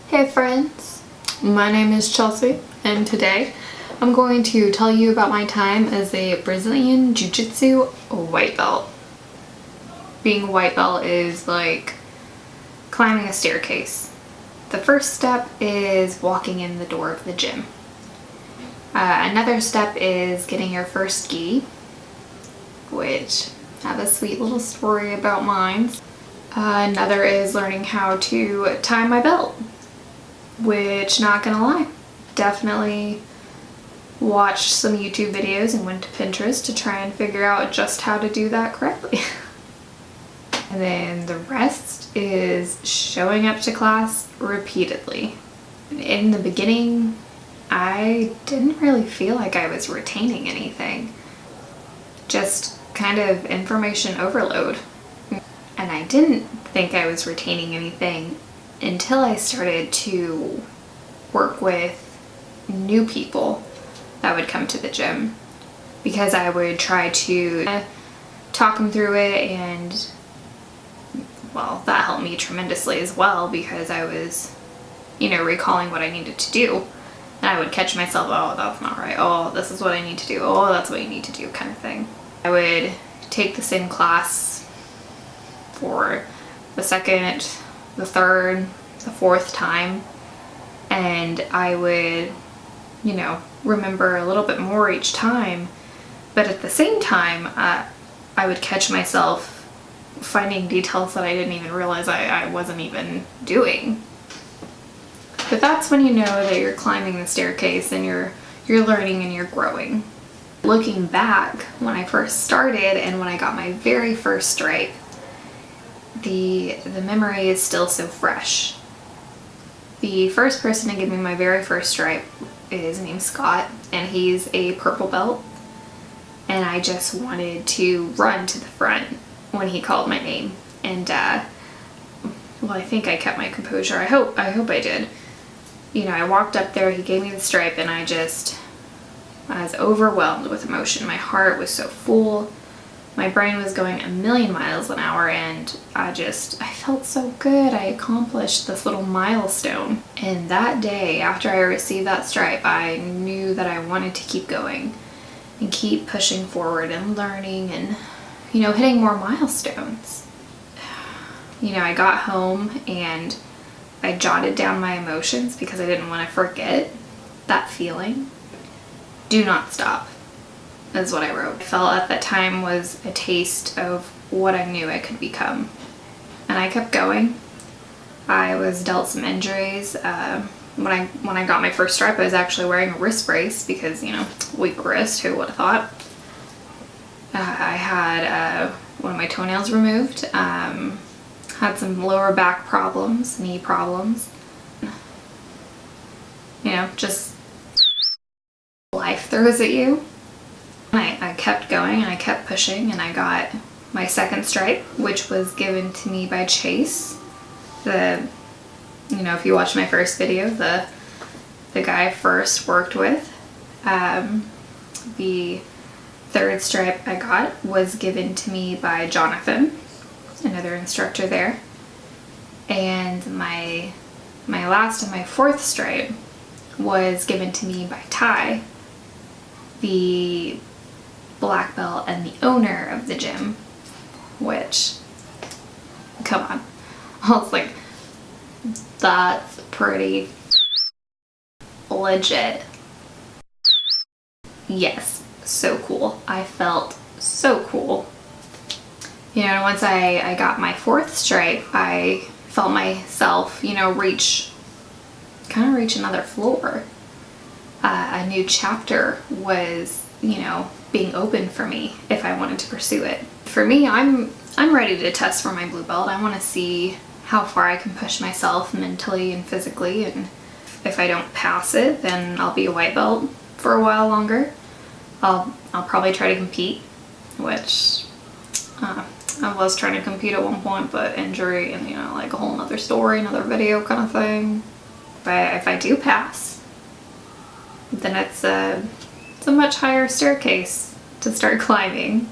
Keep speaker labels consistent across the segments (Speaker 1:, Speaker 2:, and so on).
Speaker 1: Hey friends, my name is Chelsea and today I'm going to tell you about my time as a Brazilian Jiu-Jitsu white belt. Being a white belt is like climbing a staircase. The first step is walking in the door of the gym. Another step is getting your first gi, which I have a sweet little story about mine. Another is learning how to tie my belt, which, not gonna lie, definitely watched some YouTube videos and went to Pinterest to try and figure out just how to do that correctly. And then the rest is showing up to class repeatedly. In the beginning, I didn't really feel like I was retaining anything. Just kind of information overload. And I didn't think I was retaining anything until I started to work with new people that would come to the gym, because I would try to talk them through it, and well, that helped me tremendously as well, because I was, recalling what I needed to do, and I would catch myself, oh, that's not right, oh, this is what I need to do, oh, that's what you need to do, kind of thing. I would take the same class for the second, the third, the fourth time, and I would, remember a little bit more each time, but at the same time, I would catch myself finding details that I didn't even realize I wasn't even doing. But that's when you know that you're climbing the staircase and you're learning and you're growing. Looking back, when I first started and when I got my very first stripe, the memory is still so fresh. The first person to give me my very first stripe is named Scott, and he's a purple belt, and I just wanted to run to the front when he called my name, and well, I think I kept my composure. I hope I did. I walked up there, he gave me the stripe, and I was overwhelmed with emotion. My heart was so full. My brain was going a million miles an hour, and I felt so good. I accomplished this little milestone. And that day, after I received that stripe, I knew that I wanted to keep going and keep pushing forward and learning and, hitting more milestones. I got home and I jotted down my emotions because I didn't want to forget that feeling. Do not stop, is what I wrote. I felt at that time was a taste of what I knew I could become. And I kept going. I was dealt some injuries. When I got my first stripe, I was actually wearing a wrist brace because, weak wrist, who would have thought? I had one of my toenails removed, had some lower back problems, knee problems. Just life throws at you. I kept going and I kept pushing, and I got my second stripe, which was given to me by Chase. If you watch my first video, the guy I first worked with. The third stripe I got was given to me by Jonathan, another instructor there. And my last and my fourth stripe was given to me by Ty, the black belt and the owner of the gym, which, come on, I was like, that's pretty legit. Yes, so cool. I felt so cool. Once I got my fourth stripe, I felt myself, reach another floor. A new chapter was, being open for me if I wanted to pursue it. For me, I'm ready to test for my blue belt. I want to see how far I can push myself mentally and physically, and if I don't pass it, then I'll be a white belt for a while longer. I'll probably try to compete, which I was trying to compete at one point, but injury and like a whole nother story, another video kind of thing. But if I do pass, then it's a much higher staircase to start climbing.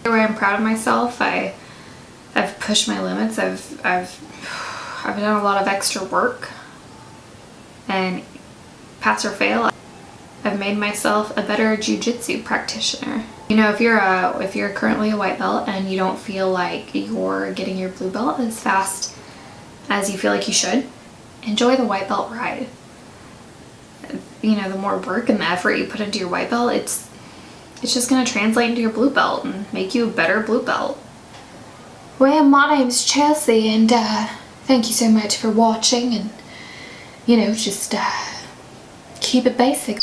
Speaker 1: I'm proud of myself. I've pushed my limits. I've done a lot of extra work and pass or fail, I've made myself a better jiu-jitsu practitioner. You know, if you're currently a white belt and you don't feel like you're getting your blue belt as fast as you feel like you should, enjoy the white belt ride. You know, the more work and the effort you put into your white belt, it's just gonna translate into your blue belt and make you a better blue belt. Well, my name's Chelsea, and thank you so much for watching, and you know, just keep it basic.